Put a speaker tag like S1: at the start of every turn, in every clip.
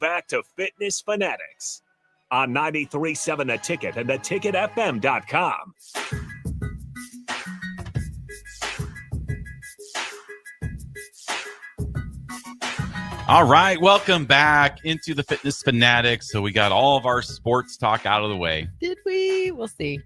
S1: back to Fitness Fanatics on 93.7 The Ticket and theticketfm.com.
S2: All right, welcome back into the Fitness Fanatics. So we got all of our sports talk out of the way.
S3: Did we? We'll see.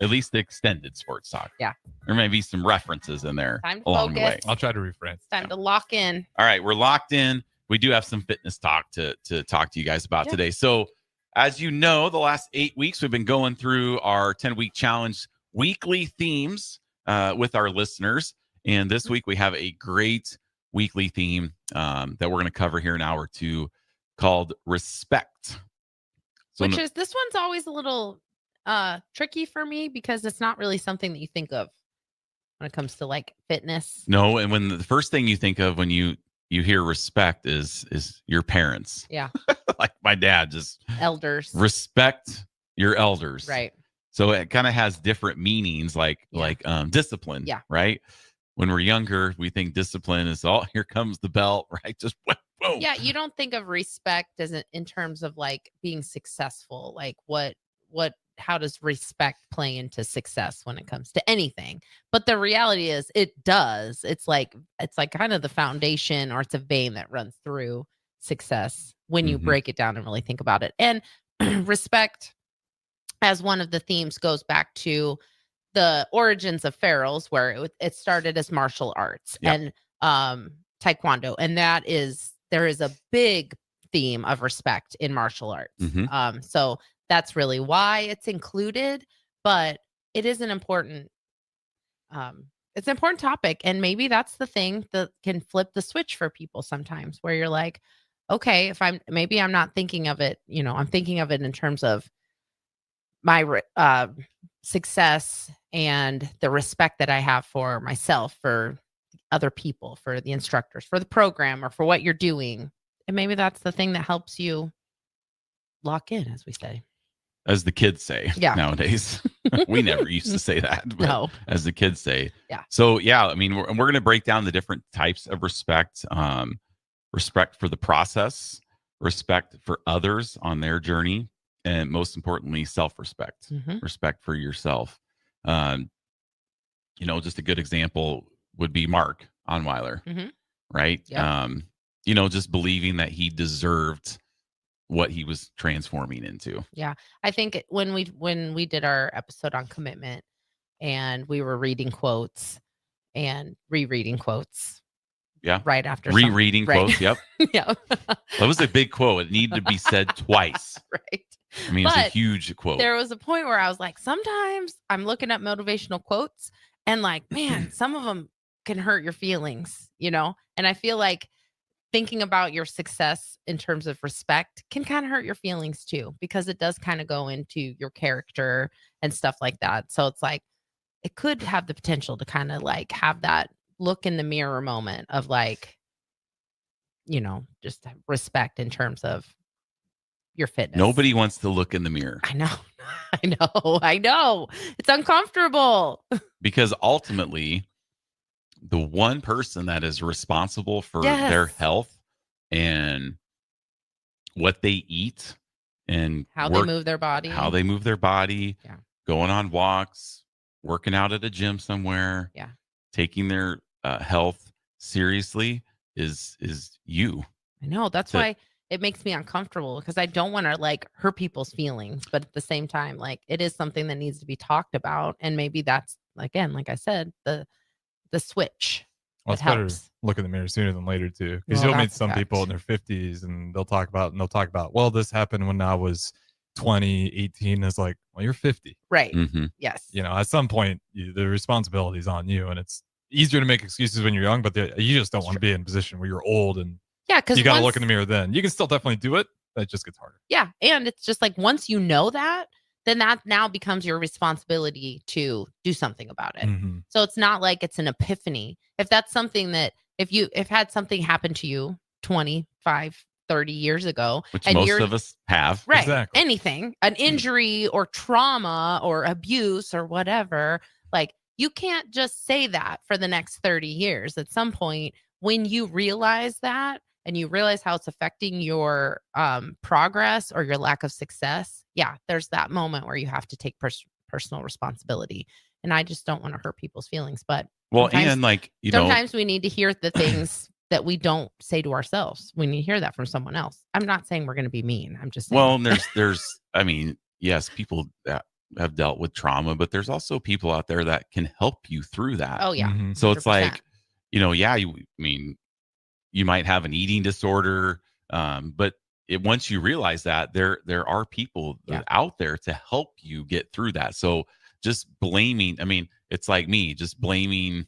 S2: At least the extended sports talk.
S3: Yeah.
S2: There may be some references in there
S3: Time to
S2: along the way.
S3: focus.
S4: I'll try to refrain.
S3: It's time to lock in.
S2: All right, we're locked in. We do have some fitness talk to talk to you guys about today. So as you know, the last 8 weeks, we've been going through our 10-week challenge weekly themes with our listeners. And this week we have a great weekly theme that we're going to cover here in hour 2 called respect. So
S3: this one's always a little tricky for me because it's not really something that you think of when it comes to like fitness.
S2: No, and when the first thing you think of when you hear respect is your parents.
S3: Yeah.
S2: Like my dad, just
S3: elders.
S2: Respect your elders.
S3: Right.
S2: So it kind of has different meanings like discipline.
S3: Yeah.
S2: Right. When we're younger, we think discipline is here comes the belt, right? Just boom.
S3: Yeah, you don't think of respect as in terms of like being successful. Like how does respect play into success when it comes to anything? But the reality is it does. It's like kind of the foundation, or it's a vein that runs through success when you break it down and really think about it. And respect as one of the themes goes back to the origins of Pharaohs, where it started as martial arts and taekwondo. And there is a big theme of respect in martial arts. So that's really why it's included, but it is an important, it's an important topic. And maybe that's the thing that can flip the switch for people sometimes, where you're like, okay, I'm not thinking of it, I'm thinking of it in terms of my success and the respect that I have for myself, for other people, for the instructors, for the program, or for what you're doing. And maybe that's the thing that helps you lock in, as we say.
S2: As the kids say nowadays. We never used to say that. But
S3: no.
S2: As the kids say.
S3: Yeah.
S2: So, I mean, we're going to break down the different types of respect. Respect for the process, respect for others on their journey, and most importantly, self-respect, respect for yourself. Just a good example would be Mark Onweiler, right? Yep. Just believing that he deserved what he was transforming into.
S3: Yeah. I think when we did our episode on commitment and we were reading quotes and rereading quotes.
S2: Yeah.
S3: Right after
S2: rereading quotes. Yep.
S3: Yeah.
S2: That was a big quote. It needed to be said twice.
S3: Right.
S2: I mean, it's a huge quote.
S3: There was a point where I was like, sometimes I'm looking at motivational quotes and like, man, some of them can hurt your feelings, And I feel like thinking about your success in terms of respect can kind of hurt your feelings too, because it does kind of go into your character and stuff like that. So it's like, it could have the potential to kind of like have that look in the mirror moment of like, just respect in terms of your fitness.
S2: Nobody wants to look in the mirror.
S3: I know. It's uncomfortable.
S2: Because ultimately, the one person that is responsible for their health and what they eat and
S3: how they move their body,
S2: going on walks, working out at a gym somewhere, taking their health seriously is you.
S3: I know. That's why it makes me uncomfortable, because I don't want to like hurt people's feelings, but at the same time, like it is something that needs to be talked about. And maybe that's, again, like I said, the switch.
S4: Well, it's better to look in the mirror sooner than later too, because you'll meet some people in their 50s and they'll talk about, well, this happened when I was 20, 18. It's like, well, you're 50.
S3: Right. Yes.
S4: At some point, the responsibility is on you, and it's easier to make excuses when you're young, but you just don't want to be in a position where you're old and
S3: because
S4: you got to look in the mirror then. You can still definitely do it, but it just gets harder.
S3: Yeah. And it's just like, once you know that, then that now becomes your responsibility to do something about it. So it's not like it's an epiphany. If that's something that, if had something happen to you 25, 30 years ago,
S2: which most of us have,
S3: right?
S4: Exactly.
S3: Anything, an injury or trauma or abuse or whatever, like you can't just say that for the next 30 years. At some point, when you realize that and you realize how it's affecting your progress or your lack of success, yeah, there's that moment where you have to take personal responsibility. And I just don't want to hurt people's feelings. But
S2: and like,
S3: sometimes we need to hear the things that we don't say to ourselves. We need to hear that from someone else. I'm not saying we're going to be mean. I'm just saying.
S2: Well, there's, I mean, yes, people that have dealt with trauma, but there's also people out there that can help you through that.
S3: Oh yeah.
S4: Mhm.
S2: So it's
S3: 100%.
S2: like, you might have an eating disorder, but once you realize that, there are people out there to help you get through that. So just blaming, it's like me just blaming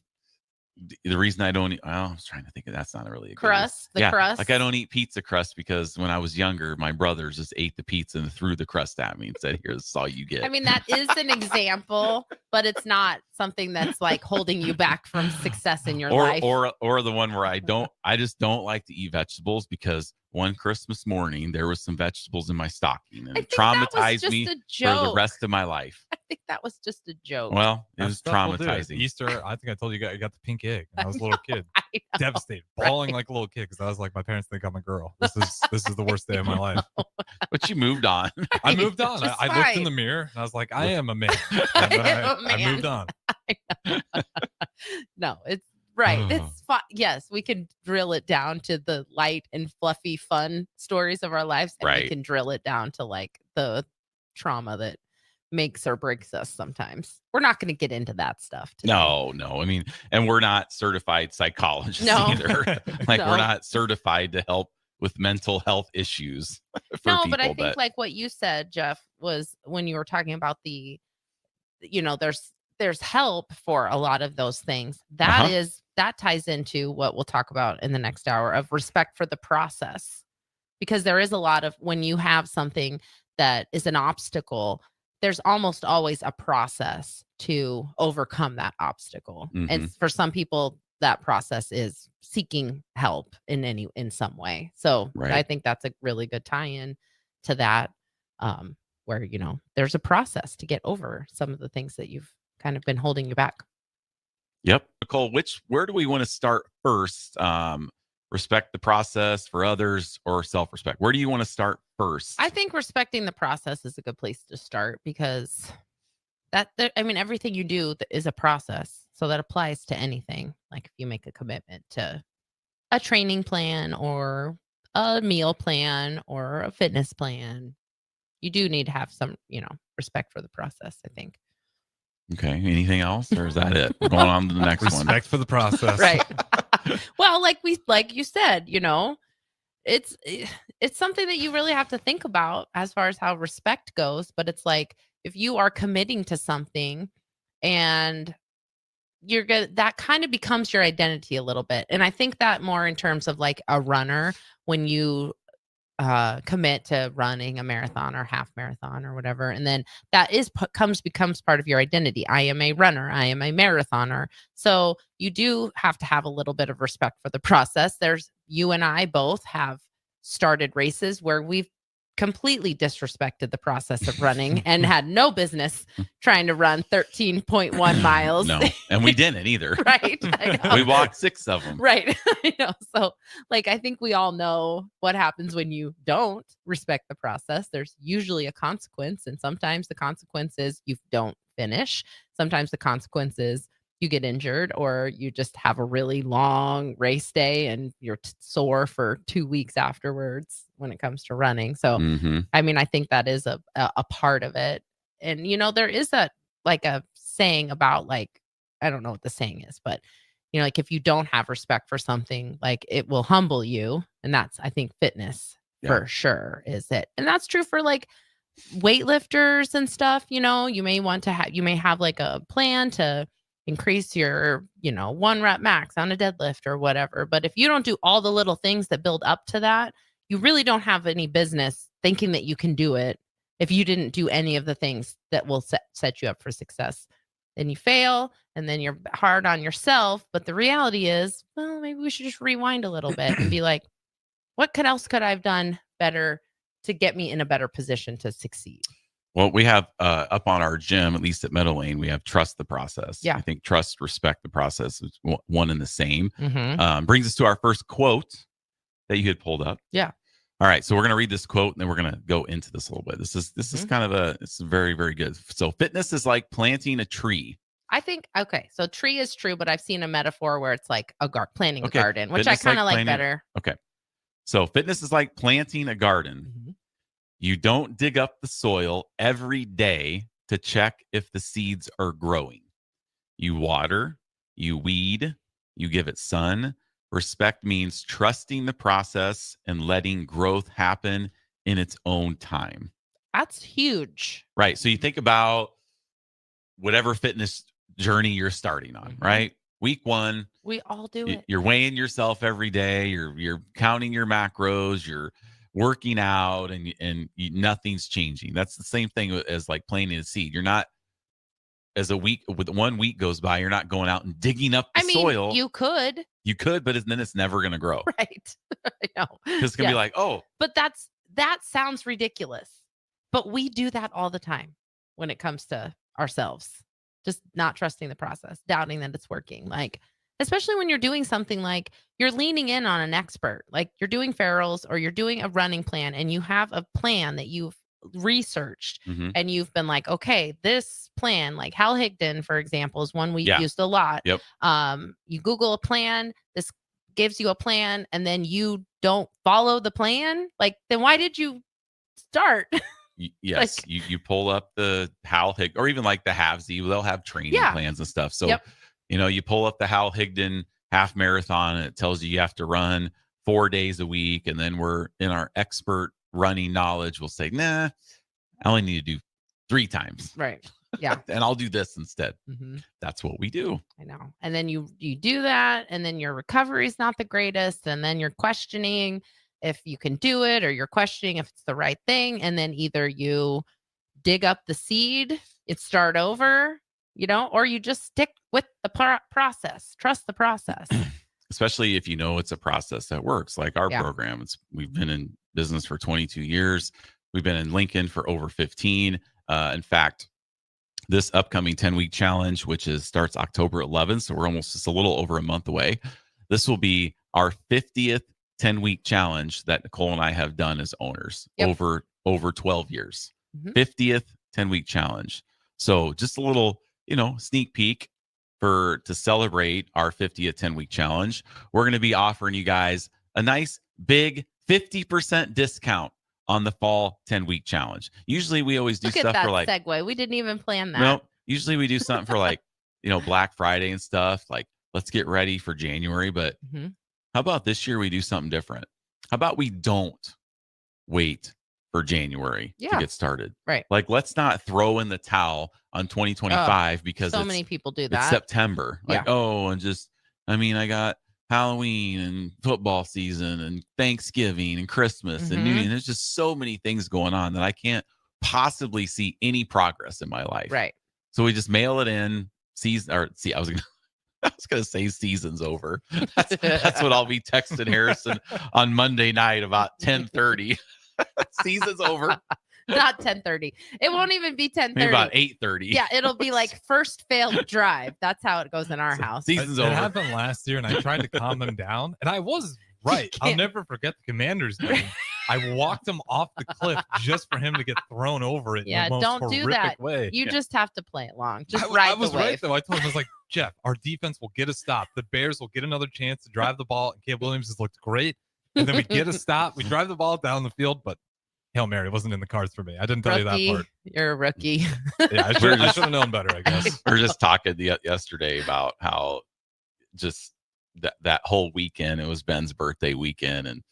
S2: the reason I don't eat, I was trying to think of, that's not really a
S3: crust.
S2: good,
S3: Crust.
S2: like I don't eat pizza crust because when I was younger, my brothers just ate the pizza and threw the crust at me and said, "Here, this is all you get."
S3: I mean, that is an example, but it's not something that's like holding you back from success in your life.
S2: Or the one where I just don't like to eat vegetables because one Christmas morning there was some vegetables in my stocking and it traumatized me for the rest of my life.
S3: I think that was just a joke.
S2: Well, it was traumatizing.
S4: Easter, I think I told you I got the pink egg. I was a little kid, devastated, bawling like a little kid because I was like, my parents think I'm a girl. This is the worst day of my life.
S2: But you moved on.
S4: I moved on. I looked in the mirror and I was like, I am a man. I moved on.
S3: No, it's right. It's fun. Yes, we can drill it down to the light and fluffy fun stories of our lives, and we can drill it down to like the trauma that makes or breaks us sometimes. We're not going to get into that stuff today.
S2: No. I mean, and we're not certified psychologists either. Like we're not certified to help with mental health issues for people.
S3: But I think like what you said, Jeff, was when you were talking about the, there's help for a lot of those things. That ties into what we'll talk about in the next hour of respect for the process, because there is a lot of, when you have something that is an obstacle, there's almost always a process to overcome that obstacle.
S2: Mm-hmm.
S3: And for some people, that process is seeking help in some way. So I think that's a really good tie-in to that, where, there's a process to get over some of the things that you've kind of been holding you back.
S2: Yep. Nicole, where do we want to start first? Respect the process for others or self-respect? Where do you want to start first?
S3: I think respecting the process is a good place to start, because everything you do is a process. So that applies to anything. Like if you make a commitment to a training plan or a meal plan or a fitness plan, you do need to have some, respect for the process, I think.
S2: Okay. Anything else, or is that it? We're going on to the next one.
S4: Respect for the process.
S3: Right. Well, like you said, it's something that you really have to think about as far as how respect goes. But it's like, if you are committing to something and you're good, that kind of becomes your identity a little bit. And I think that more in terms of like a runner, when you commit to running a marathon or half marathon or whatever, and then that becomes part of your identity. I am a runner. I am a marathoner. So you do have to have a little bit of respect for the process. You and I both have started races where we've completely disrespected the process of running and had no business trying to run 13.1 miles.
S2: No, and we didn't either.
S3: Right.
S2: We walked 6 of them.
S3: Right. So like, I think we all know what happens when you don't respect the process. There's usually a consequence. And sometimes the consequence is you don't finish. Sometimes the consequence is you get injured, or you just have a really long race day and you're sore for 2 weeks afterwards when it comes to running. So, I think that is a part of it. And, there is that like a saying about like, I don't know what the saying is, but, like if you don't have respect for something, like it will humble you. And that's, I think, fitness for sure is it. And that's true for like weightlifters and stuff. You may want to you may have like a plan to increase your, 1 rep max on a deadlift or whatever. But if you don't do all the little things that build up to that, you really don't have any business thinking that you can do it if you didn't do any of the things that will set you up for success. Then you fail, and then you're hard on yourself. But the reality is, well, maybe we should just rewind a little bit and be like, what else could I have done better to get me in a better position to succeed?
S2: Well, we have up on our gym, at least at Meadow Lane, we have trust the process.
S3: Yeah.
S2: I think trust, respect the process is one and the same.
S3: Mm-hmm.
S2: Brings us to our first quote. that you had pulled up?
S3: Yeah.
S2: All right. So we're going to read this quote and then we're going to go into this a little bit. This is kind of it's very, very good. So fitness is like planting a tree.
S3: I think, okay, so tree is true, but I've seen a metaphor where it's like planting a
S2: Okay.
S3: garden, which
S2: Fitness
S3: I kind of like
S2: planting-
S3: better.
S2: Okay. So fitness is like planting a garden.
S3: Mhm.
S2: You don't dig up the soil every day to check if the seeds are growing. You water, you weed, you give it sun. Respect means trusting the process and letting growth happen in its own time.
S3: That's huge.
S2: Right. So you think about whatever fitness journey you're starting on,
S3: Mhm.
S2: right? Week 1,
S3: We all do it.
S2: you're weighing yourself every day, you're counting your macros, you're working out and nothing's changing. That's the same thing as like planting a seed. You're not, as a week, with 1 week goes by, you're not going out and digging up the soil.
S3: You could.
S2: You could, but then it's never going to grow.
S3: Right. I know.
S2: Because it's going to be like, oh,
S3: But that sounds ridiculous. But we do that all the time when it comes to ourselves. Just not trusting the process, doubting that it's working. Like, especially when you're doing something like you're leaning in on an expert, like you're doing ferals or you're doing a running plan and you have a plan that you've researched
S2: mhm.
S3: and you've been like, okay, this plan, like Hal Higdon, for example, is one we
S2: Yeah.
S3: used a lot.
S2: Yep.
S3: You Google a plan, this gives you a plan, and then you don't follow the plan. Like, then why did you start?
S2: Yes,
S3: Like-
S2: you pull up the Hal Higdon, or even like the Havesy, they'll have training
S3: Yeah.
S2: plans and stuff. So,
S3: Yep.
S2: you pull up the Hal Higdon half marathon and it tells you have to run 4 days a week. And then we're in our expert running knowledge, we'll say, nah, I only need to do 3 times.
S3: Right. Yeah.
S2: And I'll do this instead.
S3: hmm
S2: That's what we do.
S3: I know. And then you do that, and then your recovery is not the greatest, and then you're questioning if you can do it, or you're questioning if it's the right thing, and then either you dig up the seed, it start over, or you just stick with the process. Trust the process.
S2: Especially if you know it's a process that works, like our
S3: Yeah.
S2: program. We've been in business for 22 years. We've been in Lincoln for over 15. In fact, this upcoming 10-week challenge, which starts October 11th, so we're almost just a little over a month away. This will be our 50th 10-week challenge that Nicole and I have done as owners.
S3: Yep.
S2: over 12 years.
S3: Mhm.
S2: 50th 10-week challenge. So just a little, sneak peek to celebrate our 50th 10-week challenge. We're going to be offering you guys a nice big 50% discount on the fall 10-week challenge. Usually we always do
S3: Look at
S2: stuff
S3: that
S2: for like
S3: segue. We didn't even plan that.
S2: no, usually we do something for like, Black Friday and stuff. Like, let's get ready for January. But
S3: Mhm.
S2: how about this year we do something different? How about we don't wait for January to
S3: Yeah.
S2: get started?
S3: Right.
S2: Like, let's not throw in the towel on 2025 because
S3: So
S2: it's,
S3: many people do
S2: it's
S3: that.
S2: September. Like,
S3: Yeah.
S2: and I got Halloween and football season and Thanksgiving and Christmas and New
S3: Mhm.
S2: Year. There's just so many things going on that I can't possibly see any progress in my life.
S3: Right.
S2: So we just mail it in. I was gonna say season's over. That's what I'll be texting Harrison on Monday night about 10:30. Season's over.
S3: Not 10:30. It won't even be 10:30.
S2: Maybe about 8:30.
S3: Yeah, it'll be like first failed drive. That's how it goes in our house.
S2: Season's
S4: It
S2: over.
S4: happened last year, and I tried to calm them down, and I was right. I'll
S3: can't-
S4: never forget the Commanders game. I walked him off the cliff just for him to get thrown over it.
S3: Yeah,
S4: in the most
S3: don't do
S4: horrific
S3: that.
S4: way.
S3: You just have to play it long. Just
S4: I
S3: ride
S4: was
S3: the wave.
S4: right though. I told him, I was like, Jeff, our defense will get a stop. The Bears will get another chance to drive the ball. And Caleb Williams has looked great. And then we get a stop. We drive the ball down the field, but Hail Mary wasn't in the cards for me. I didn't tell you that
S3: Rookie,
S4: part.
S3: you're a rookie.
S4: Yeah, I should have known better, I guess.
S2: We were just talking yesterday about how just that whole weekend, it was Ben's birthday weekend, and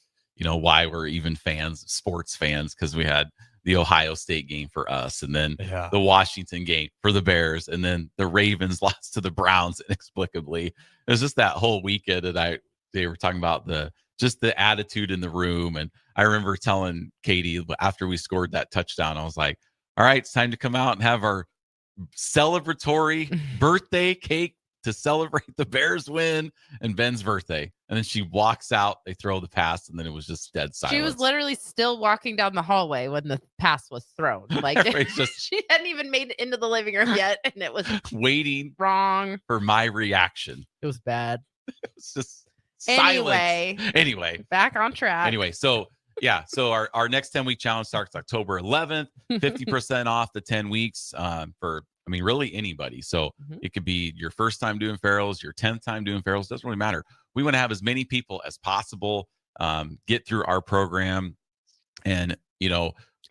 S2: why we're even sports fans, because we had the Ohio State game for us, and then
S4: Yeah.
S2: the Washington game for the Bears, and then the Ravens lost to the Browns inexplicably. It was just that whole weekend, and they were talking about the attitude in the room. And I remember telling Katie after we scored that touchdown, I was like, all right, it's time to come out and have our celebratory birthday cake to celebrate the Bears win and Ben's birthday. And then she walks out, they throw the pass, and then it was just dead silence.
S3: She was literally still walking down the hallway when the pass was thrown. Like
S2: It's just
S3: she hadn't even made it into the living room yet, and it was
S2: waiting
S3: wrong.
S2: for my reaction.
S3: It was bad.
S2: It's just Silence.
S3: Anyway,
S2: Anyway,
S3: back on track.
S2: Anyway, so yeah, so our next 10-week challenge starts October 11th, 50% off the 10 weeks for, I mean, really anybody. So it could be your first time doing ferals, your 10th time doing ferals, doesn't really matter. We want to have as many people as possible get through our program. And,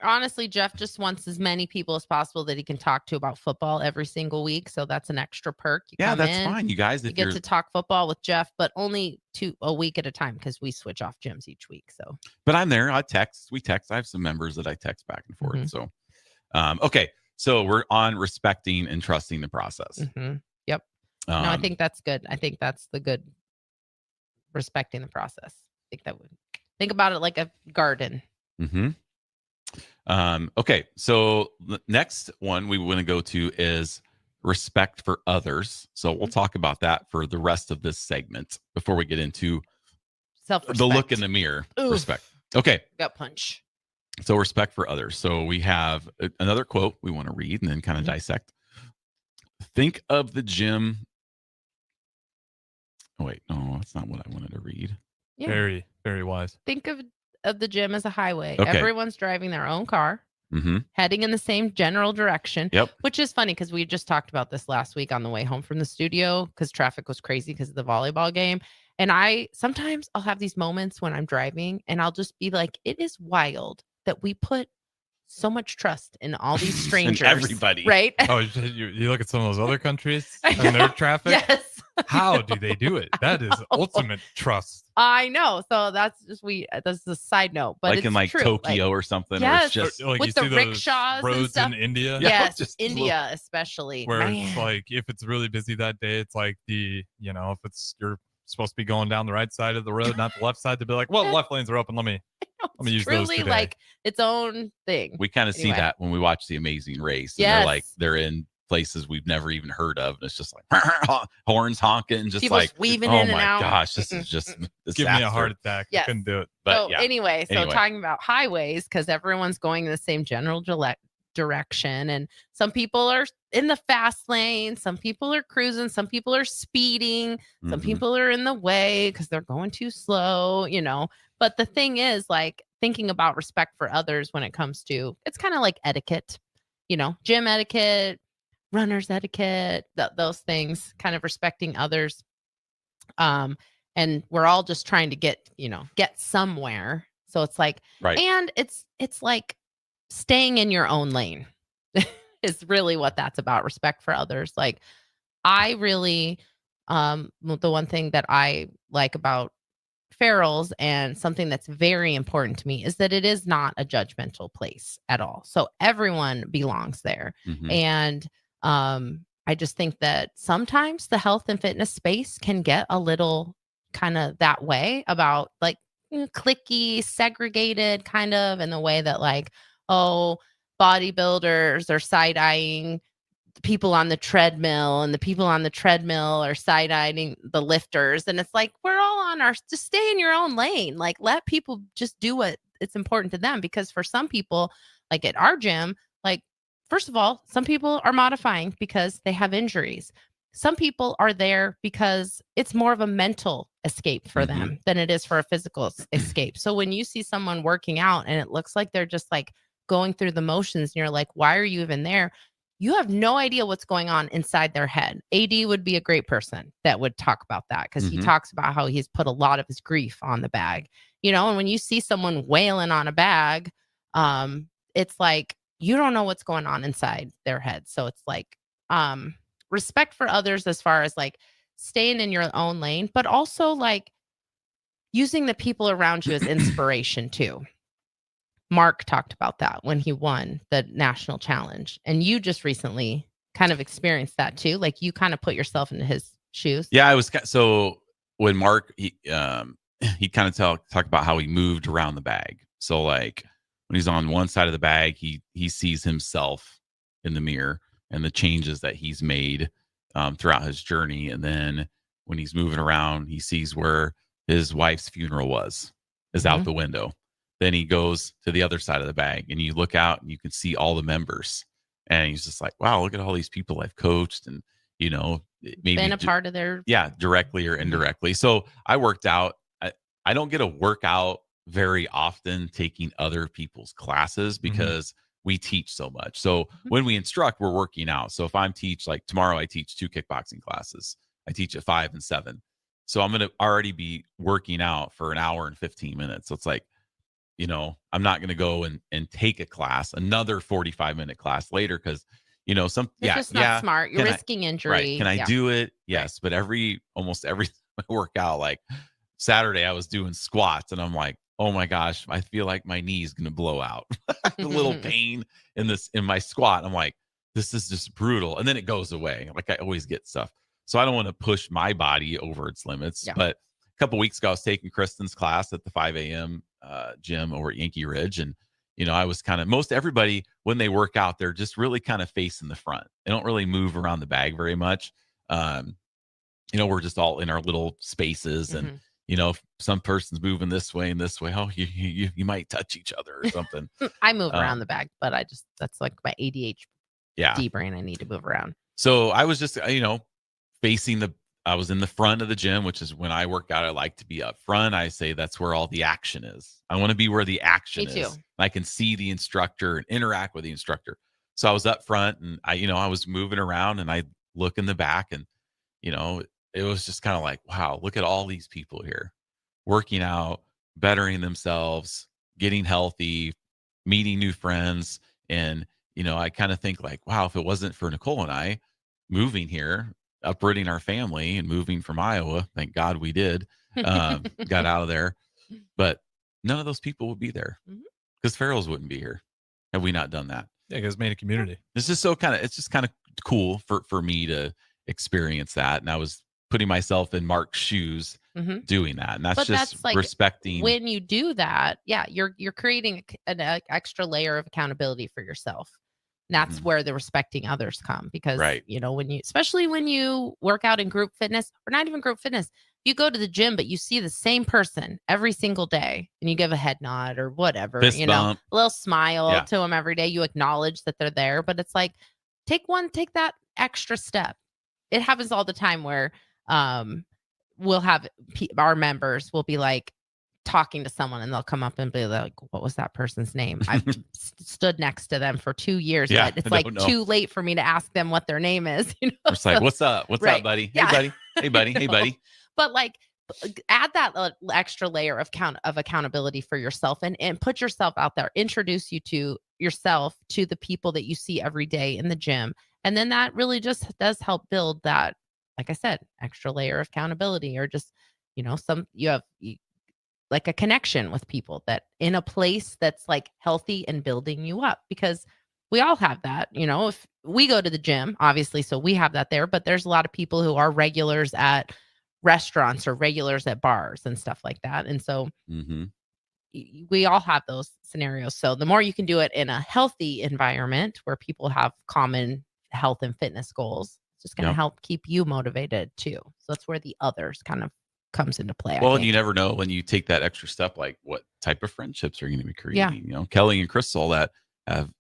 S3: honestly, Jeff just wants as many people as possible that he can talk to about football every single week. So that's an extra perk. You
S2: yeah,
S3: come
S2: that's
S3: in,
S2: fine, you guys.
S3: you
S2: If
S3: get
S2: you're,
S3: to talk football with Jeff, but only a week at a time because we switch off gyms each week. So,
S2: but I'm there. We text. I have some members that I text back and forth.
S3: Mhm.
S2: So, okay. So we're on respecting and trusting the process.
S3: Yep. No, I think that's good. I think that's the good respecting the process. I think that would think about it like a garden.
S2: Okay, so the next one we want to go to is respect for others. So we'll talk about that for the rest of this segment before we get into
S3: Self-respect.
S2: the look in the mirror.
S3: Oof.
S2: Respect. Okay,
S3: Gut punch.
S2: so respect for others. So we have another quote we want to read and then kind of dissect. Think of the gym. Oh, wait, no, that's not what I wanted to read.
S3: Yeah.
S4: Very, very wise.
S3: Think of the gym as a highway.
S2: Okay.
S3: Everyone's driving their own car,
S2: Mm-hmm.
S3: heading in the same general direction.
S2: Yep.
S3: Which is funny because we just talked about this last week on the way home from the studio because traffic was crazy because of the volleyball game. And sometimes I'll have these moments when I'm driving and I'll just be like, it is wild that we put so much trust in all these strangers.
S2: everybody.
S3: Right?
S4: Oh, you look at some of those other countries and their traffic.
S3: Yes.
S4: How do they do it? That is ultimate trust.
S3: I know. So that's a side note, but
S2: Like
S3: it's
S2: in like
S3: true.
S2: Tokyo or something. Where it's
S3: Yes.
S2: just
S4: Like
S3: With
S4: you
S3: the
S4: see those
S3: rickshaws and
S4: roads
S3: stuff.
S4: in India.
S2: Yeah,
S3: Yes,
S2: just
S3: India especially.
S4: Where
S3: Man.
S4: it's like if it's really busy that day, it's like if you're supposed to be going down the right side of the road, not the left side, to be like, well, the left lanes are open. Let me
S3: It's
S4: use those
S3: truly
S4: today.
S3: like its own thing.
S2: we kind of see
S3: Anyway.
S2: that when we watch The Amazing Race. And
S3: Yes.
S2: they're in places we've never even heard of. And it's just like horns honking, just
S3: People
S2: like,
S3: weaving
S2: oh
S3: in and
S2: my
S3: out.
S2: gosh, this is just
S4: give me a heart
S2: disaster.
S4: attack.
S3: Yes.
S4: I couldn't do it.
S2: But
S3: So
S2: yeah.
S3: anyway,
S2: Anyway.
S3: talking about highways, because everyone's going in the same general direction. And some people are in the fast lane. Some people are cruising. Some people are speeding. Some
S2: Mhm.
S3: people are in the way because they're going too slow, But the thing is, like, thinking about respect for others when it comes to, it's kind of like etiquette, gym etiquette, runner's etiquette, those things, kind of respecting others. And we're all just trying to get somewhere. So it's like,
S2: Right.
S3: and it's like staying in your own lane is really what that's about. Respect for others. Like, I really, the one thing that I like about ferals and something that's very important to me is that it is not a judgmental place at all. So everyone belongs there.
S2: Mhm.
S3: And I just think that sometimes the health and fitness space can get a little kind of that way about like cliquey, segregated kind of, in the way that like, oh, bodybuilders are side-eyeing the people on the treadmill and the people on the treadmill are side-eyeing the lifters. And it's like, we're all on just stay in your own lane. Like, let people just do what it's important to them. Because for some people, like at our gym, like, first of all, some people are modifying because they have injuries. Some people are there because it's more of a mental escape for them than it is for a physical escape. So when you see someone working out and it looks like they're just like going through the motions and you're like, why are you even there? You have no idea what's going on inside their head. AD would be a great person that would talk about that, because he talks about how he's put a lot of his grief on the bag, and when you see someone wailing on a bag, it's like, you don't know what's going on inside their head. So it's like, respect for others as far as like staying in your own lane, but also like using the people around you as inspiration too. Mark talked about that when he won the national challenge. And you just recently kind of experienced that too. Like, you kind of put yourself into his shoes.
S2: Yeah, I was so when Mark he kind of talked about how he moved around the bag. So like when he's on one side of the bag, he sees himself in the mirror and the changes that he's made throughout his journey. And then when he's moving around, he sees where his wife's funeral is out the window. Then he goes to the other side of the bag and you look out and you can see all the members. And he's just like, wow, look at all these people I've coached and, you know, maybe
S3: Been a part of their
S2: directly or indirectly. So I worked out. I don't get to work out very often taking other people's classes because we teach so much. So when we instruct, we're working out. So if I'm like tomorrow, I teach 2 kickboxing classes. I teach at 5 and 7. So I'm going to already be working out for an hour and 15 minutes. So it's like, you know, I'm not going to go and take a class, another 45-minute class later because, you know,
S3: it's just not smart. You're risking injury.
S2: Right. Can I do it? Yes. But almost every time I work out, like Saturday, I was doing squats and I'm like, oh my gosh, I feel like my knee is going to blow out. A little pain in my squat. I'm like, this is just brutal. And then it goes away. Like I always get stuff. So I don't want to push my body over its limits. Yeah. But a couple of weeks ago, I was taking Kristen's class at the 5 a.m. Gym over at Yankee Ridge. And, you know, I was kind of, most everybody, when they work out, they're just really kind of facing the front. They don't really move around the bag very much. You know, we're just all in our little spaces and, you know, if some person's moving this way and this way, oh, you might touch each other or something.
S3: I move around the bag, but that's like my ADHD brain. I need to move around.
S2: So I was just, you know, I was in the front of the gym, which is when I work out. I like to be up front. I say that's where all the action is. I want to be where the action is. Me too. I can see the instructor and interact with the instructor. So I was up front and I was moving around and I look in the back and, you know, it was just kind of like, wow, look at all these people here working out, bettering themselves, getting healthy, meeting new friends. And, you know, I kind of think like, wow, if it wasn't for Nicole and I moving here, uprooting our family and moving from Iowa, thank God we did, got out of there. But none of those people would be there because Farrell's wouldn't be here had we not done that.
S4: Yeah, because made a community.
S2: It's just kind of cool for me to experience that. And I was putting myself in Mark's shoes doing that. And that's like respecting.
S3: When you do that, you're creating an extra layer of accountability for yourself. And that's where the respecting others come because, you know, especially when you work out in group fitness or not even group fitness, you go to the gym, but you see the same person every single day and you give a head nod or whatever,
S2: fist bump.
S3: A little smile to them every day. You acknowledge that they're there, but it's like, take that extra step. It happens all the time where we'll have our members will be like talking to someone and they'll come up and be like, what was that person's name? I've stood next to them for 2 years, but it's like too late for me to ask them what their name is. You know?
S2: It's like, what's up? What's up, buddy? Hey, buddy. Hey, buddy. Hey, buddy.
S3: But like, add that extra layer of accountability for yourself and put yourself out there. Introduce you to yourself to the people that you see every day in the gym. And then that really just does help build that, like I said, extra layer of accountability or just, you know, like a connection with people that in a place that's like healthy and building you up because we all have that, you know, if we go to the gym, obviously, so we have that there, but there's a lot of people who are regulars at restaurants or regulars at bars and stuff like that. And so we all have those scenarios. So the more you can do it in a healthy environment where people have common health and fitness goals, it's just going to help keep you motivated too. So that's where the others kind of comes into play.
S2: Well, and you never know when you take that extra step, like what type of friendships are you going to be creating? Yeah. You know, Kelly and Crystal that have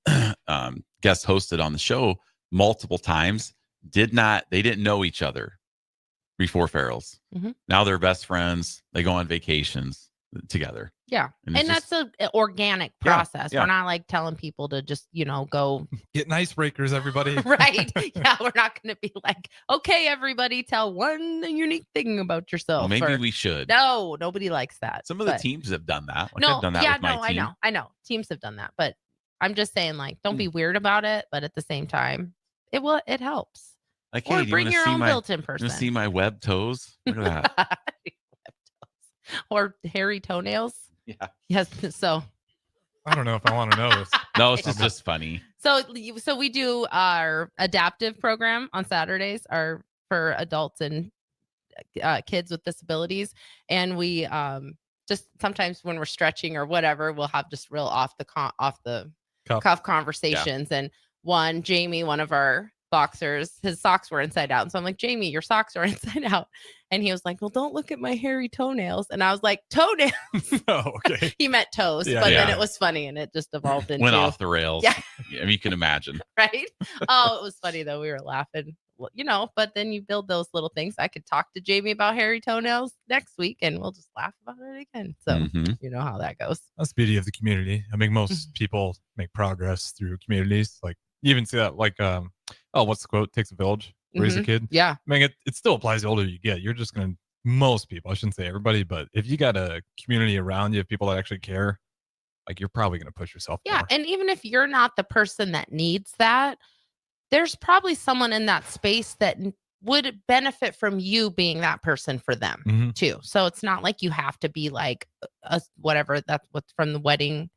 S2: guest hosted on the show multiple times they didn't know each other before Farrell's. Now they're best friends. They go on vacations together.
S3: Yeah. And that's an organic process. We're not like telling people to just, you know, go
S4: get icebreakers, everybody.
S3: Right. Yeah. We're not going to be like, okay, everybody tell one unique thing about yourself.
S2: Well, maybe we should.
S3: No, nobody likes that.
S2: Some of the teams have done that. Like I've done that with my team.
S3: I know. Teams have done that. But I'm just saying, like, don't be weird about it. But at the same time, it helps.
S2: Like, hey,
S3: bring your own built-in person.
S2: You see my web toes? Look at that.
S3: Or hairy toenails.
S2: Yeah.
S3: Yes. So
S4: I don't know if I want to know this.
S2: No, it's just funny.
S3: So we do our adaptive program on Saturdays for adults and kids with disabilities. And we just sometimes when we're stretching or whatever, we'll have just real off the cuff conversations. Yeah. And Jamie, one of our boxers, his socks were inside out. And so I'm like, Jamie, your socks are inside out. And he was like, well, don't look at my hairy toenails. And I was like, toenails.
S4: Oh, okay.
S3: He meant toes, but then it was funny and it just evolved into
S2: went off the rails.
S3: Yeah.
S2: I mean, you can imagine.
S3: Right? Oh, it was funny though. We were laughing but then you build those little things. I could talk to Jamie about hairy toenails next week and we'll just laugh about it again. So you know how that goes.
S4: That's the beauty of the community. I mean, most people make progress through communities. Like you even see that what's the quote? Takes a village to raise a kid.
S3: Yeah.
S4: I mean, it still applies the older you get. You're just going to, most people, I shouldn't say everybody, but if you got a community around you of people that actually care, like you're probably going to push yourself more.
S3: And even if you're not the person that needs that, there's probably someone in that space that would benefit from you being that person for them too. So it's not like you have to be like whatever, that's what's from the Wedding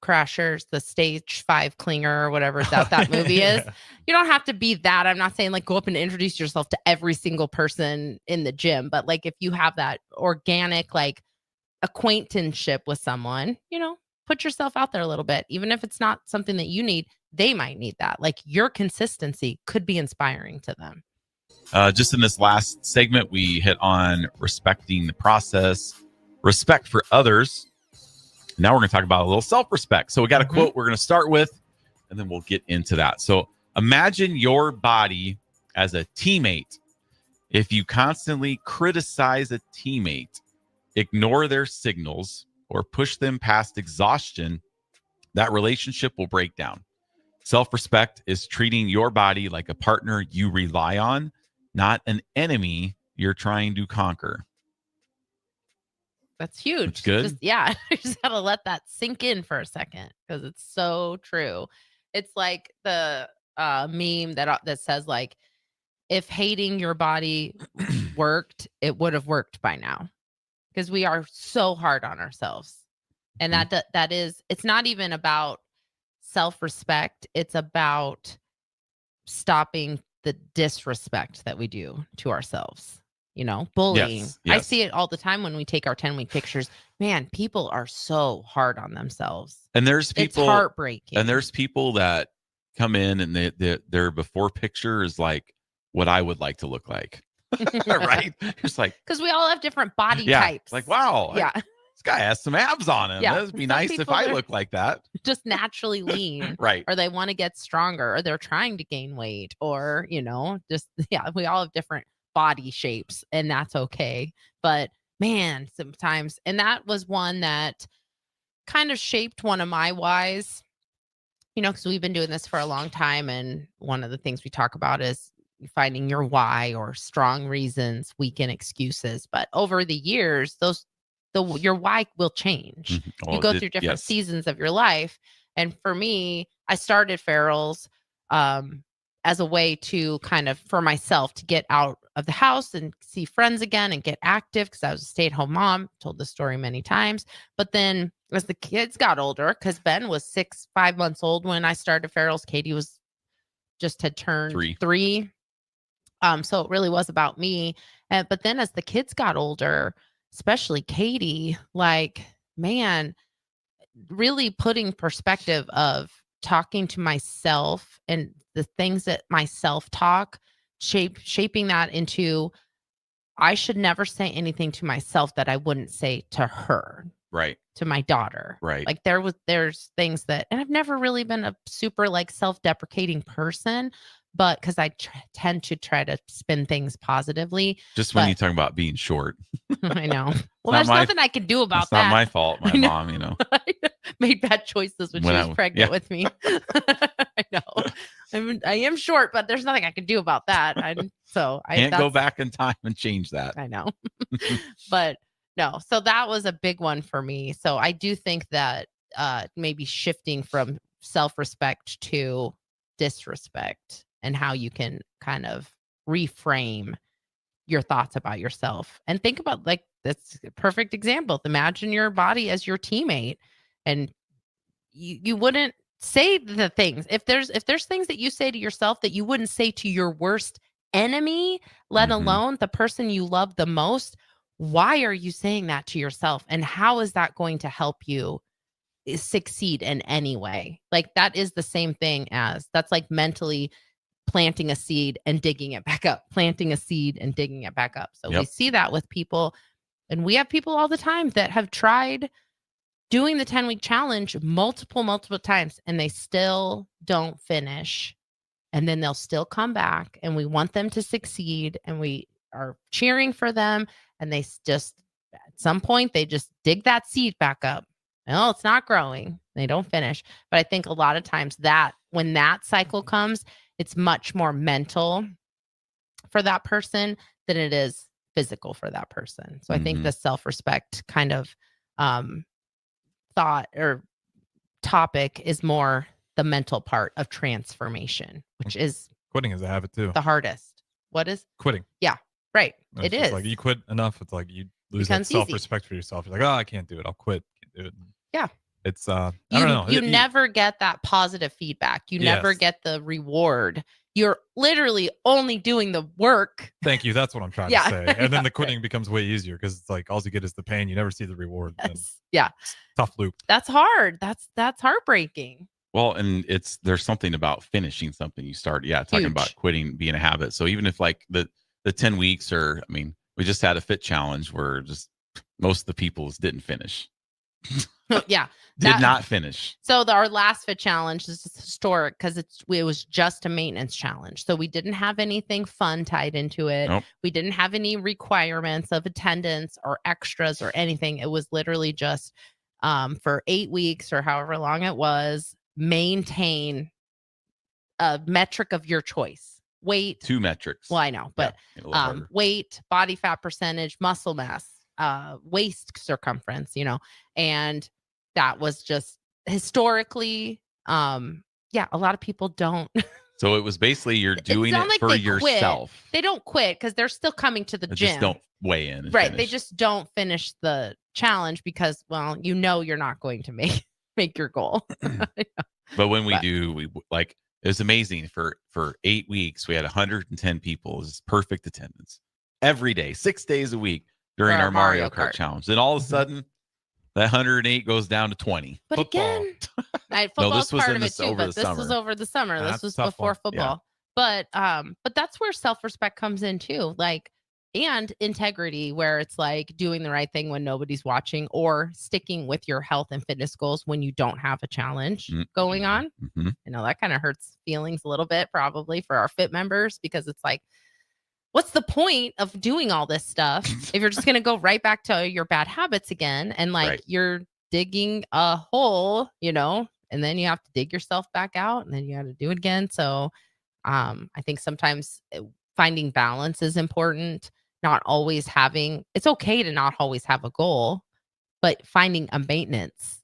S3: Crashers, the Stage 5 Clinger or whatever that movie is. You don't have to be that. I'm not saying like go up and introduce yourself to every single person in the gym, but like if you have that organic like acquaintanceship with someone, put yourself out there a little bit. Even if it's not something that you need, they might need that. Like your consistency could be inspiring to them.
S2: Just in this last segment, we hit on respecting the process, respect for others. Now we're going to talk about a little self-respect. So we got a quote we're going to start with, and then we'll get into that. So imagine your body as a teammate. If you constantly criticize a teammate, ignore their signals, or push them past exhaustion, that relationship will break down. Self-respect is treating your body like a partner you rely on, not an enemy you're trying to conquer.
S3: That's huge.
S2: That's good.
S3: I just gotta let that sink in for a second because it's so true. It's like the meme that says like, if hating your body worked, it would have worked by now. Because we are so hard on ourselves. And that is, it's not even about self-respect. It's about stopping the disrespect that we do to ourselves. Bullying.
S2: Yes.
S3: I see it all the time when we take our 10-week pictures. Man, people are so hard on themselves.
S2: And there's people,
S3: it's heartbreaking.
S2: And there's people that come in and their before picture is like what I would like to look like. Right? It's like,
S3: because we all have different body types.
S2: Like, wow.
S3: Yeah.
S2: This guy has some abs on him.
S3: Yeah.
S2: That'd be nice if I look like that.
S3: Just naturally lean.
S2: Right.
S3: Or they want to get stronger, or they're trying to gain weight, or, we all have different body shapes, and that's okay. But man, sometimes, and that was one that kind of shaped one of my whys, because we've been doing this for a long time. And one of the things we talk about is finding your why, or strong reasons, weekend excuses. But over the years, your why will change. You go through different seasons of your life. And for me, I started Farrell's as a way to kind of, for myself, to get out of the house and see friends again and get active, because I was a stay-at-home mom. Told the story many times. But then as the kids got older, because Ben was 5 months old when I started Farrell's, Katie had turned three. So it really was about me. But then as the kids got older, especially Katie, like, man, really putting perspective of talking to myself and the things that my self-talk shaping that into, I should never say anything to myself that I wouldn't say to her.
S2: Right.
S3: To my daughter.
S2: Right.
S3: Like there's things that, and I've never really been a super like self-deprecating person, but because I tend to try to spin things positively.
S2: Just when you talk about being short.
S3: I know. Well, there's nothing I can do about that.
S2: It's not my fault. My mom,
S3: made bad choices when she was pregnant with me. I know. I am short, but there's nothing I can do about that. I can't
S2: go back in time and change that.
S3: I know. But no, so that was a big one for me. So I do think that maybe shifting from self-respect to disrespect, and how you can kind of reframe your thoughts about yourself, and think about, like, that's a perfect example. Imagine your body as your teammate, and you wouldn't say the things, if there's things that you say to yourself that you wouldn't say to your worst enemy, let alone the person you love the most. Why are you saying that to yourself? And how is that going to help you succeed in any way? Like, that is the same thing as, that's like mentally planting a seed and digging it back up, planting a seed and digging it back up. So we see that with people, and we have people all the time that have tried doing the 10-week challenge multiple times, and they still don't finish and then they'll still come back, and we want them to succeed, and we are cheering for them, and they just at some point they just dig that seed back up. No, it's not growing. They don't finish. But I think a lot of times that when that cycle comes, it's much more mental for that person than it is physical for that person. So I think the self-respect kind of thought or topic is more the mental part of transformation, which is
S4: Quitting is a habit too.
S3: the hardest. What is
S4: Quitting.
S3: right?
S4: It's
S3: It
S4: just
S3: is.
S4: like you quit enough. It's like you lose that
S3: Becomes easy.
S4: self-respect for yourself. You're like, oh, I can't do it. I'll quit. Can't do it.
S3: Yeah.
S4: It's I don't know.
S3: You never get that positive feedback. You never
S4: Yes.
S3: get the reward. You're literally only doing the work.
S4: Thank you. That's what I'm trying
S3: Yeah.
S4: to say. And then
S3: Yeah,
S4: the quitting becomes way easier because it's like all you get is the pain. You never see the reward. And
S3: Yeah.
S4: tough loop.
S3: That's hard. That's heartbreaking.
S2: Well, and there's something about finishing something you start. Yeah, talking
S3: Huge.
S2: about quitting being a habit. So even if like the 10 weeks, or I mean, we just had a fit challenge where just most of the people didn't finish.
S3: Yeah.
S2: Did not finish.
S3: So our last fit challenge is historic because it was just a maintenance challenge. So we didn't have anything fun tied into it.
S2: Nope.
S3: We didn't have any requirements of attendance or extras or anything. It was literally just for 8 weeks or however long it was, maintain a metric of your choice. Weight.
S2: 2 metrics.
S3: Well, I know, but
S2: Yeah, a little harder.
S3: weight, body fat percentage, muscle mass, waist circumference, and that was just historically, yeah, a lot of people don't.
S2: So it was basically you're doing
S3: not
S2: it
S3: like
S2: for
S3: they quit.
S2: yourself.
S3: They don't quit because they're still coming to the
S2: They
S3: gym.
S2: just don't weigh in. And
S3: Right. They
S2: finish.
S3: just don't finish the challenge because, well, you're not going to make your goal.
S2: But when we
S3: But-
S2: do, we like it was amazing. For 8 weeks, we had 110 people. It was perfect attendance every day, 6 days a week during
S3: For
S2: our
S3: our
S2: Mario
S3: Mario
S2: Kart
S3: Kart.
S2: challenge. Then all of a sudden, that 108 goes down to 20.
S3: But
S4: Football.
S3: again, right,
S2: No,
S3: football's
S2: this was
S3: part
S2: in
S3: of
S2: the
S3: it
S2: s-
S3: too.
S2: over
S3: But
S2: the
S3: this was
S2: summer.
S3: over the summer.
S4: That's
S3: This was
S4: a tough
S3: before
S4: one.
S3: football. But that's where self-respect comes in too. Like, and integrity, where it's like doing the right thing when nobody's watching, or sticking with your health and fitness goals when you don't have a challenge going on.
S2: Mhm.
S3: I know that kind of hurts feelings a little bit, probably for our fit members, because it's like, what's the point of doing all this stuff if you're just going to go right back to your bad habits again? And like,
S2: Right.
S3: you're digging a hole, and then you have to dig yourself back out, and then you got to do it again. So I think sometimes finding balance is important. Not always it's okay to not always have a goal, but finding a maintenance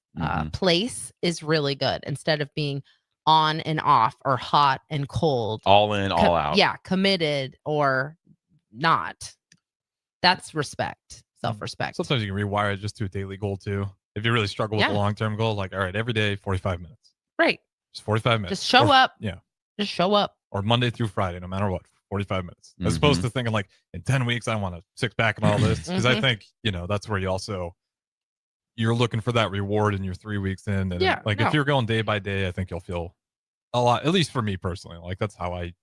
S3: place is really good, instead of being on and off or hot and cold.
S2: All in, all out.
S3: Yeah, committed or not. That's respect, self-respect.
S4: Sometimes you can rewire it just to a daily goal too. If you really struggle with
S3: Yeah.
S4: a long-term goal, like, all right, every day, 45 minutes.
S3: Right.
S4: Just 45 minutes.
S3: Just show
S4: Or-
S3: up.
S4: Yeah.
S3: Just show up.
S4: Or Monday through Friday, no matter what, 45 minutes. As opposed to thinking like in 10 weeks, I want to six pack and all this. Because I
S3: Mhm.
S4: think, that's where you're looking for that reward in your 3 weeks in. And
S3: Yeah,
S4: if you're going day by day, I think you'll feel a lot, at least for me personally. Like that's how I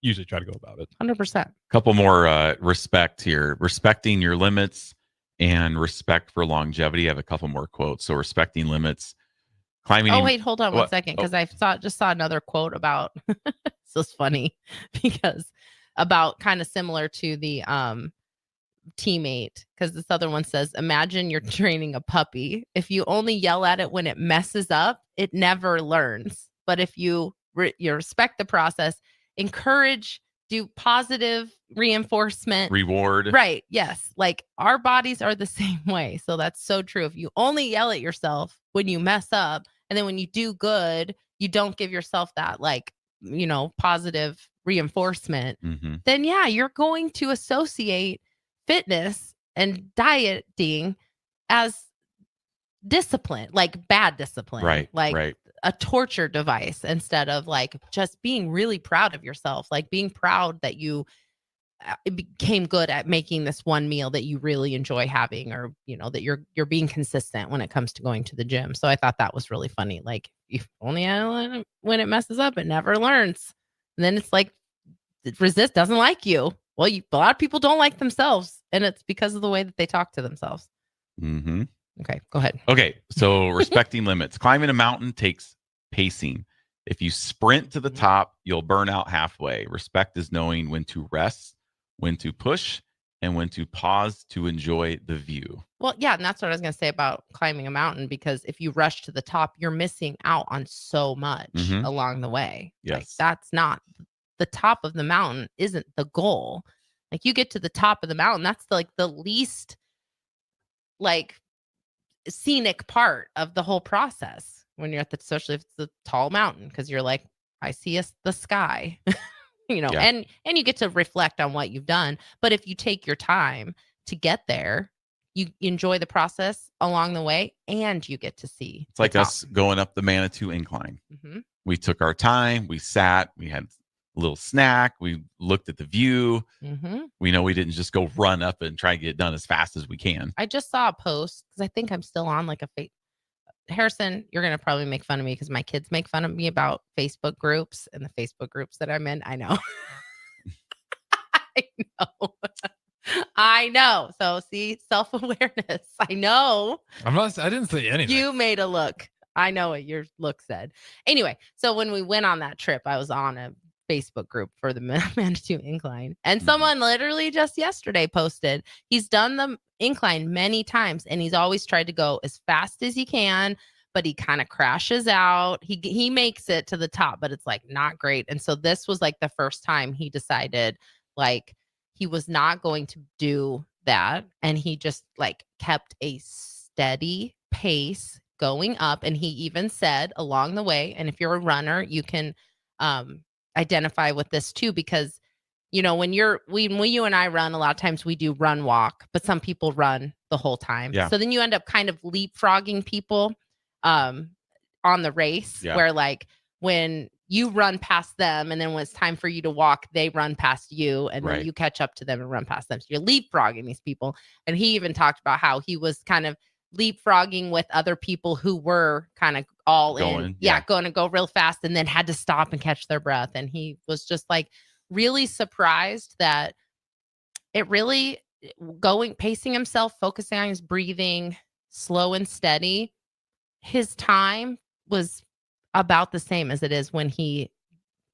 S4: usually try to go about it.
S3: 100%.
S2: Couple more respect here. Respecting your limits and respect for longevity. I have a couple more quotes. So respecting limits, climbing.
S3: Oh, wait, hold on one
S2: What?
S3: second, because I just saw another quote about so it's funny because about kind of similar to the teammate, because this other one says, imagine you're training a puppy. If you only yell at it when it messes up, it never learns. But if you respect the process, encourage, do positive reinforcement,
S2: Reward.
S3: right? Yes. Like our bodies are the same way. So that's so true. If you only yell at yourself when you mess up, and then when you do good, you don't give yourself that positive reinforcement, then yeah, you're going to associate fitness and dieting as discipline, like bad discipline,
S2: Right.
S3: like
S2: right.
S3: a torture device, instead of like just being really proud of yourself, like being proud that you became good at making this one meal that you really enjoy having, or that you're being consistent when it comes to going to the gym. So I thought that was really funny. Like, if only when it messes up, it never learns. And then it's like resist doesn't like you. Well, a lot of people don't like themselves, and it's because of the way that they talk to themselves.
S2: Mm-hmm.
S3: Okay, go ahead.
S2: Okay, so respecting limits. Climbing a mountain takes pacing. If you sprint to the top, you'll burn out halfway. Respect is knowing when to rest, when to push, and when to pause to enjoy the view.
S3: Well, yeah, and that's what I was going to say about climbing a mountain, because if you rush to the top, you're missing out on so much along the way.
S2: Yes.
S3: Like, that's not the top of the mountain isn't the goal. Like, you get to the top of the mountain, that's the least like scenic part of the whole process when you're especially if it's a tall mountain, because you're like, I see the sky. And you get to reflect on what you've done. But if you take your time to get there, you enjoy the process along the way, and you get to see.
S2: It's like us going up the Manitou incline. We took our time, we sat, we had a little snack, we looked at the view. We know we didn't just go run up and try and get it done as fast as we can.
S3: I just saw a post, because I think I'm still on like a Harrison, you're going to probably make fun of me because my kids make fun of me about Facebook groups, and the Facebook groups that I'm in. I know. I know. So see, self-awareness. I know.
S4: I didn't say anything.
S3: You made a look. I know what your look said. Anyway, so when we went on that trip, I was on a Facebook group for the Manitou Incline, and someone literally just yesterday posted he's done the incline many times, and he's always tried to go as fast as he can, but he kind of crashes out. He makes it to the top, but it's like not great. And so this was like the first time he decided like he was not going to do that, and he just like kept a steady pace going up. And he even said along the way, and if you're a runner, you can identify with this too, because when you and I run, a lot of times we do run walk, but some people run the whole time.
S2: Yeah.
S3: So then you end up kind of leapfrogging people on the race, where like when you run past them, and then when it's time for you to walk, they run past you, and then you catch up to them and run past them. So you're leapfrogging these people. And he even talked about how he was kind of leapfrogging with other people who were kind of all going to go real fast, and then had to stop and catch their breath. And he was just like really surprised that it really pacing himself, focusing on his breathing, slow and steady. His time was about the same as it is when he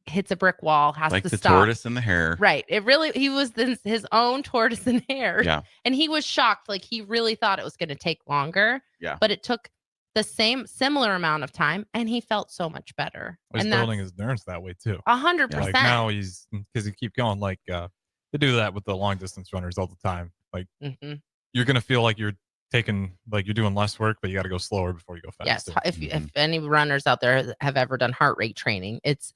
S3: hits a brick wall, has
S2: like
S3: to
S2: the
S3: stop.
S2: Tortoise and the hare.
S3: Right. He was his own tortoise and hare.
S2: Yeah.
S3: And he was shocked. Like, he really thought it was going to take longer.
S2: Yeah.
S3: But it took the similar amount of time, and he felt so much better.
S4: He's building his endurance that way too.
S3: 100%.
S4: Like now because he keep going, like they do that with the long distance runners all the time. Like you're going to feel like you're doing less work, but you got to go slower before you go faster.
S3: Yes. If any runners out there have ever done heart rate training, it's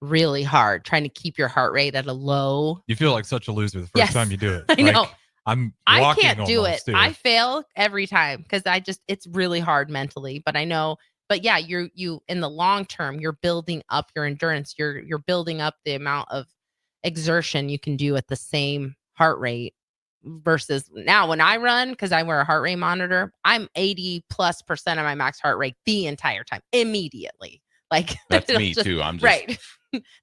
S3: really hard trying to keep your heart rate at a low.
S4: You feel like such a loser the first time you do it.
S3: I know. I can't do it.
S4: Too.
S3: I fail every time because it's really hard mentally, but I know, but yeah, you in the long term, you're building up your endurance. You're building up the amount of exertion you can do at the same heart rate versus now when I run, because I wear a heart rate monitor, I'm 80+% of my max heart rate the entire time immediately. Like
S2: that's me too. I'm just
S3: right.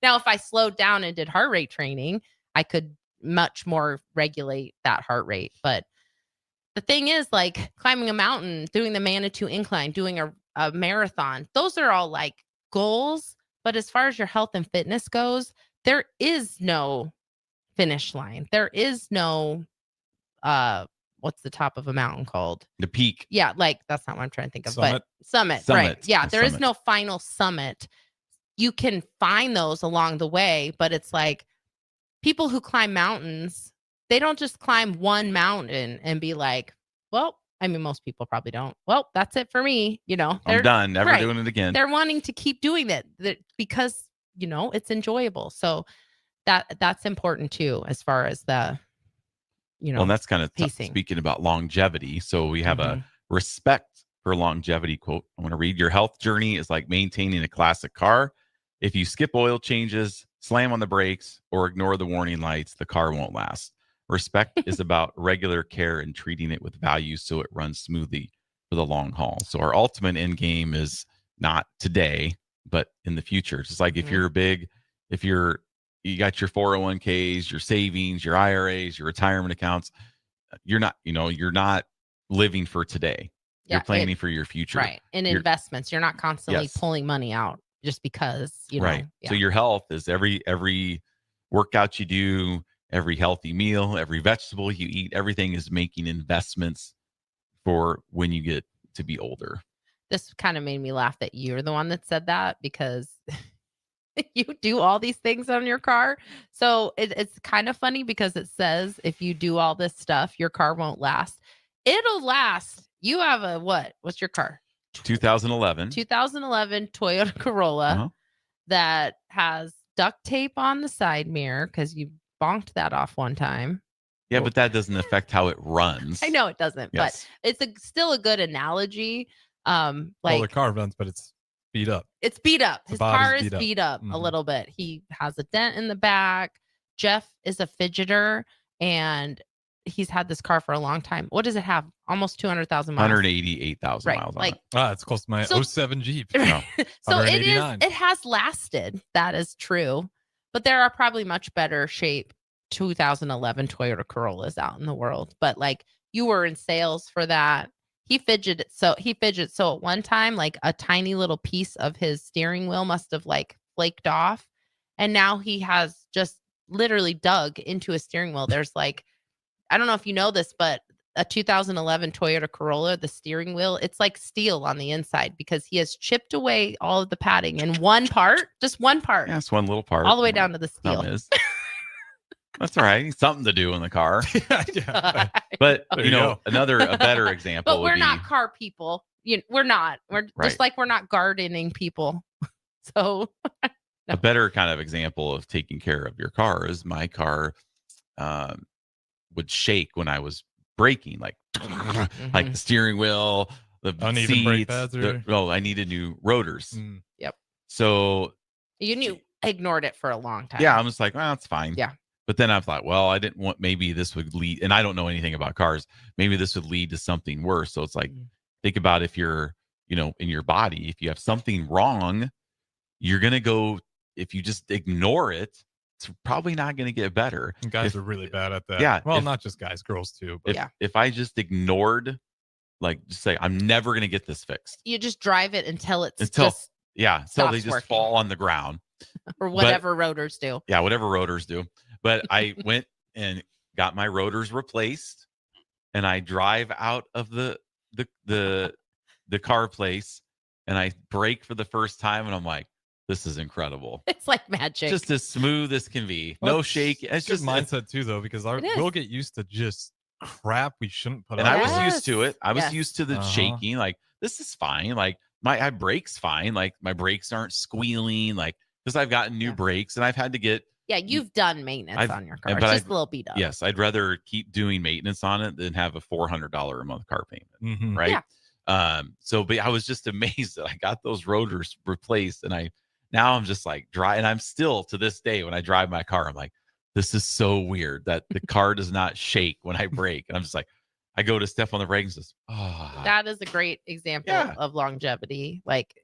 S3: Now, if I slowed down and did heart rate training, I could much more regulate that heart rate. But the thing is, like climbing a mountain, doing the Manitou Incline, doing a marathon, those are all like goals. But as far as your health and fitness goes, there is no finish line. There is no, what's the top of a mountain called?
S2: The peak.
S3: Yeah, like that's not what I'm trying to think of.
S4: Summit.
S3: But summit. Right. Yeah, there is no final summit. You can find those along the way, but it's like people who climb mountains, they don't just climb one mountain and be like, well, I mean, most people probably don't. Well, that's it for me.
S2: I'm done. Never doing it again.
S3: They're wanting to keep doing that because, it's enjoyable. So that's important too, as far as the,
S2: well, and that's kind of
S3: pacing.
S2: Speaking about longevity. So we have a respect for longevity quote. I want to read: your health journey is like maintaining a classic car. If you skip oil changes, slam on the brakes, or ignore the warning lights, the car won't last. Respect is about regular care and treating it with value so it runs smoothly for the long haul. So our ultimate end game is not today, but in the future. Just like if you're you got your 401ks, your savings, your IRAs, your retirement accounts, you're not living for today. You're planning for your future.
S3: Right. And investments. You're not constantly pulling money out just because, you know.
S2: Right.
S3: Yeah.
S2: So your health is every workout you do, every healthy meal, every vegetable you eat, everything is making investments for when you get to be older.
S3: This kind of made me laugh that you're the one that said that, because you do all these things on your car. So it's kind of funny because it says if you do all this stuff, your car won't last. It'll last. You have a what? What's your car?
S2: 2011.
S3: 2011 Toyota Corolla
S2: Uh-huh.
S3: that has duct tape on the side mirror because you bonked that off one time.
S2: Yeah, but that doesn't affect how it runs.
S3: I know it doesn't,
S2: Yes.
S3: but it's still a good analogy.
S4: Well, the
S3: Like
S4: car runs, but it's beat up.
S3: it's beat up.
S4: The
S3: His
S4: body's
S3: car is
S4: beat up.
S3: beat up a
S4: Mhm.
S3: little bit. He has a dent in the back. Jeff is a fidgeter, and he's had this car for a long time. What does it have? Almost 200,000 miles.
S2: 188,000
S3: Right.
S2: miles on
S3: Like,
S2: it.
S4: It's close to my
S3: So-
S4: 07 Jeep.
S2: No.
S3: so it is.
S4: 189.
S3: It has lasted. That is true. But there are probably much better shape 2011 Toyota Corollas out in the world. But like, you were in sales for that. He fidgeted. So at one time, like a tiny little piece of his steering wheel must have like flaked off. And now he has just literally dug into his steering wheel. There's like, I don't know if you know this, but a 2011 Toyota Corolla, the steering wheel, it's like steel on the inside because he has chipped away all of the padding in one part, just one part,
S2: Yeah, it's one little part.
S3: all the way down to the steel.
S2: Some is. That's all right. Something to do in the car.
S4: Yeah.
S2: But
S4: There
S2: you
S4: you
S2: know, a better example
S3: But
S2: would
S3: we're
S2: be
S3: not car people. We're not. We're
S2: Right.
S3: just like we're not gardening people. So
S2: a better kind of example of taking care of your car is my car would shake when I was braking, like like the steering wheel, the
S4: Uneven brake
S2: seats.
S4: pads or-
S2: I needed new rotors.
S4: Mm.
S2: So
S3: you ignored it for a long time.
S2: yeah, I'm just like, well, it's fine.
S3: Yeah.
S2: But then I thought, well, I didn't want, maybe this would lead, and I don't know anything about cars. Maybe this would lead to something worse. So it's like, think about if you're, in your body, if you have something wrong, you're going to go, if you just ignore it, it's probably not going to get better.
S4: And guys
S2: If-
S4: are really bad at that.
S2: Yeah,
S4: Well,
S2: if-
S4: not just guys, girls too. But
S2: If I just ignored, like, just say, I'm never going to get this fixed.
S3: You just drive it until it's
S2: Until-
S3: just
S2: Yeah. So they
S3: Stops
S2: just
S3: working.
S2: fall on the ground.
S3: or whatever rotors do.
S2: Yeah. Whatever rotors do. But I went and got my rotors replaced, and I drive out of the car place, and I brake for the first time, and I'm like, this is incredible.
S3: It's like magic.
S2: Just as smooth as can be.
S4: Well,
S2: No shake. It's
S4: good
S2: just
S4: mindset too, though, because
S3: It is.
S4: we'll get used to just crap we shouldn't put
S2: And
S4: up
S2: I was
S4: with.
S2: used to it. I was
S3: Yes.
S2: used to the
S4: Uh-huh.
S2: shaking. Like, this is fine. Like, my brakes fine. Like, my brakes aren't squealing. Like, because I've gotten new
S3: Yeah.
S2: brakes, and I've had to get,
S3: yeah, you've done maintenance
S2: I've-
S3: on your car.
S2: but
S3: It's just
S2: I've-
S3: a little beat up.
S2: yes, I'd rather keep doing maintenance on it than have a $400 a month car payment.
S4: Mhm.
S2: Right.
S3: Yeah.
S2: But I was just amazed that I got those rotors replaced, and now I'm just like dry, and I'm still to this day when I drive my car, I'm like, this is so weird that the car does not shake when I brake, and I'm just like, I go to step on the brakes, and just,
S3: That is a great example
S2: Yeah.
S3: of longevity, like,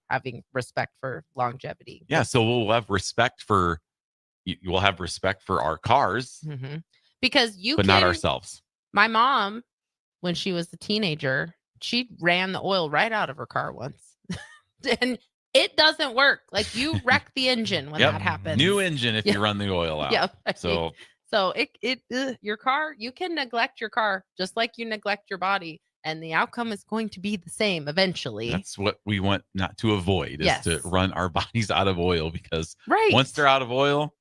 S3: having respect for longevity.
S2: yeah. So we'll have respect for you will have respect for our cars,
S3: hmm Because
S2: but not ourselves.
S3: My mom, when she was a teenager, she ran the oil right out of her car once. And it doesn't work. Like, you wreck the engine when
S2: Yep.
S3: that happens.
S2: New engine if
S3: Yeah.
S2: you run the oil out.
S3: Yeah.
S2: So
S3: Your car, you can neglect your car just like you neglect your body, and the outcome is going to be the same eventually.
S2: that's what we want not to avoid is to
S3: Yes.
S2: run our bodies out of oil, because
S3: Right.
S2: once they're out of oil,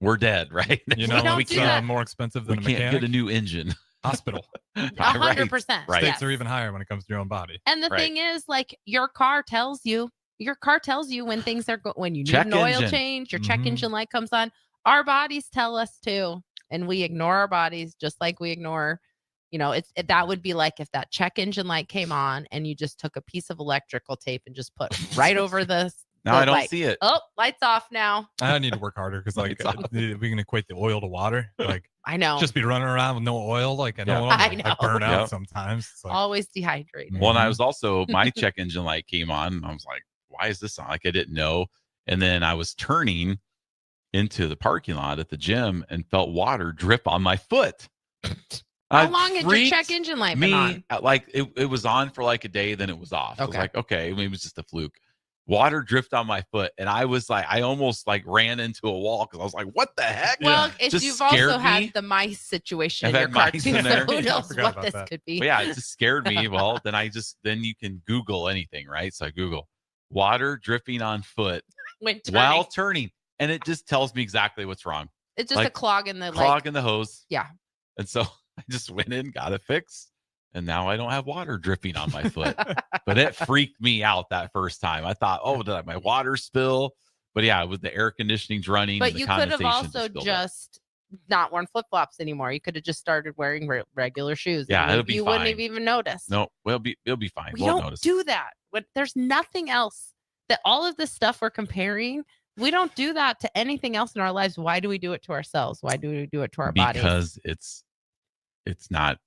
S2: we're dead, right?
S4: You
S3: We
S4: know,
S3: don't
S4: it's
S3: do that.
S4: more expensive
S2: we
S4: than a
S2: can't
S4: mechanic.
S2: get a new engine.
S4: Hospital.
S3: 100%.
S2: Right.
S4: Stakes are even higher when it comes to your own body.
S3: And the
S2: Right.
S3: thing is, like, your car tells you when things are when you need
S2: Check
S3: an oil
S2: engine.
S3: change, your check
S4: Mhm.
S3: engine light comes on. Our bodies tell us too, and we ignore our bodies just like we ignore. That would be like if that check engine light came on and you just took a piece of electrical tape and just put right over the
S2: Now I don't
S3: light.
S2: see it.
S3: Oh, lights off now.
S4: I need to work harder because, like,
S2: It's off.
S4: we can equate the oil to water. Like,
S3: I know.
S4: just be running around with no oil. Like, I know,
S2: Yeah.
S3: I
S4: I
S3: know.
S4: burn out
S2: Yep.
S4: sometimes. It's like,
S3: Always dehydrated.
S2: Well, and I was also my check engine light came on, and I was like, why is this on? Like, I didn't know. And then I was turning into the parking lot at the gym and felt water drip on my foot.
S3: How
S2: It
S3: long had your
S2: freaked
S3: check engine light been on?
S2: Like, it was on for like a day, then it was off. I was
S3: Okay.
S2: like, okay, maybe it was just a fluke. water dripped on my foot, and I was like, I almost like ran into a wall because I was like, what the heck?
S3: Well,
S2: Just
S3: you've
S2: scared
S3: also
S2: me.
S3: had the mice situation
S2: I've
S3: in your
S2: had
S3: car
S2: mice
S3: too,
S2: in
S3: so
S2: there.
S3: who
S4: Yeah, I
S3: knows
S4: forgot
S3: what
S4: about
S3: this
S4: that.
S3: could be.
S2: But yeah, it just scared me. Well, then you can Google anything, right? So I Google water dripping on foot
S3: When
S2: while
S3: turning.
S2: turning, and it just tells me exactly what's wrong.
S3: It's just
S2: like,
S3: a clog in the
S2: Clog in the hose.
S3: Yeah.
S2: And so I just went in, got it fixed, and now I don't have water dripping on my foot. But it freaked me out that first time. I thought, oh, did my water spill? But yeah, with the air conditioning's running.
S3: But
S2: and the
S3: you could have
S2: condensation
S3: also
S2: spilled out.
S3: just not worn flip flops anymore. You could have just started wearing regular shoes.
S2: Yeah,
S3: and
S2: it'll be
S3: you wouldn't
S2: fine.
S3: have even noticed.
S2: No, it'll be fine.
S3: We
S2: Won't
S3: don't
S2: notice.
S3: do that. There's nothing else that all of this stuff we're comparing. We don't do that to anything else in our lives. Why do we do it to ourselves? Why do we do it to our bodies?
S2: Because it's not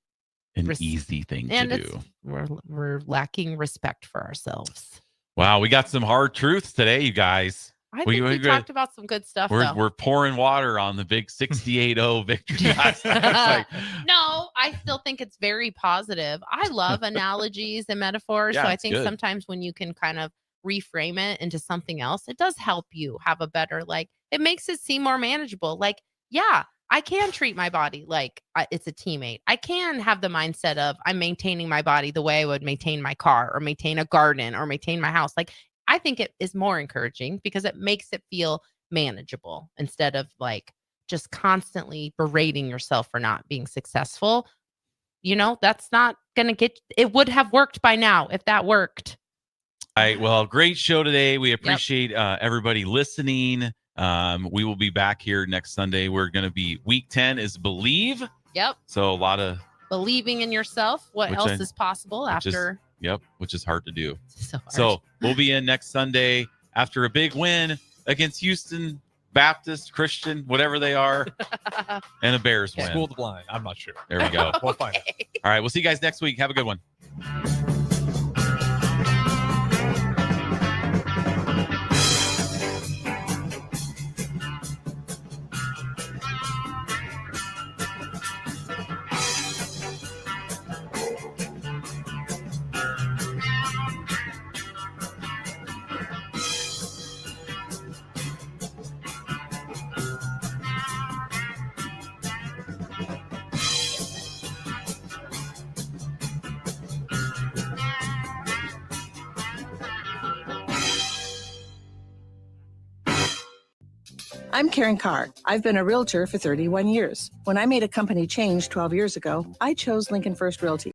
S2: an
S3: Res-
S2: easy thing
S3: And
S2: to do.
S3: we're lacking respect for ourselves.
S2: Wow, we got some hard truths today, you guys.
S3: I think we talked about some good stuff, though.
S2: We're pouring water on the big 68-0 victory last night. It's like,
S3: No, I still think it's very positive. I love analogies and metaphors.
S2: Yeah,
S3: So I
S2: it's
S3: think
S2: good.
S3: sometimes when you can kind of reframe it into something else, it does help you have a better, it makes it seem more manageable. Like, yeah, I can treat my body like it's a teammate. I can have the mindset of I'm maintaining my body the way I would maintain my car or maintain a garden or maintain my house. Like, I think it is more encouraging because it makes it feel manageable instead of just constantly berating yourself for not being successful. That's not going to it would have worked by now if that worked.
S2: all right, well, great show today. We appreciate everybody listening. We will be back here next Sunday. We're going to be week 10 is Believe.
S3: Yep.
S2: So a lot of
S3: Believing in yourself. What
S2: Which
S3: else
S2: I-
S3: is possible after?
S2: which is hard to do.
S3: So hard.
S2: So we'll be in next Sunday after a big win against Houston Baptist, Christian, whatever they are, and a Bears win.
S4: School the blind. I'm not sure.
S2: There we go.
S4: We'll find out.
S2: All right, we'll see you guys next week. Have a good one.
S5: I'm Karen Carr. I've been a realtor for 31 years. When I made a company change 12 years ago, I chose Lincoln First Realty.